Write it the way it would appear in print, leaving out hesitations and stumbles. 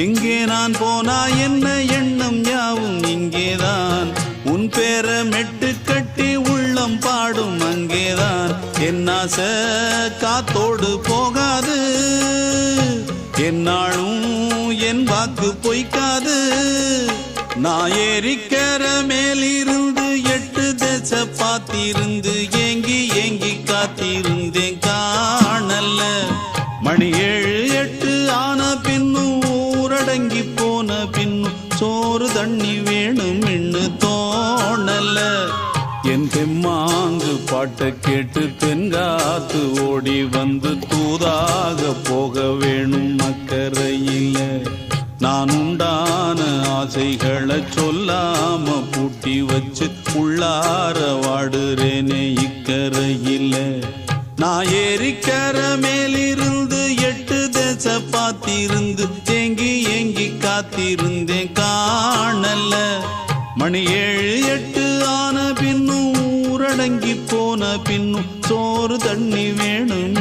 எங்கே நான் போனா என்ன எண்ணம் யாவும் இங்கேதான் உன் பேர மெட்டு கட்டி உள்ளம் பாடும் அங்கேதான் என் ஆசை காத்தோடு போகாது என்னாலும் என் வாக்கு பொய்க்காது நான் ஏறிக்கிற மேலிருந்து 8 தேச பார்த்திருந்து ஏங்கி ஏங்கி காத்திருந்தேன் காணல மணி 7 8 ஆன பின்னும் ஊரடங்கி போன பின்னும் சோறு தண்ணி வேணும் இன்னு தோணல என் தெம்மாங்கு பாட்டை கேட்டு தென்காத்து ஓடி வந்து தூதாக போக வேணும் அக்கறையில நான் உண்டான ஆசைகளை சொல்லாம பூட்டி வச்சு உள்ளார வாடுறேனே இக்கரையில நான் ஏறிக்கிற மேலிருந்து 8 தேச பார்த்திருந்து ஏங்கி ஏங்கி காத்திருந்தேன் காணல மணி 7 8 ஆன பின்னும் ஊரடங்கி போன பின்னும் சோறு தண்ணி வேணும்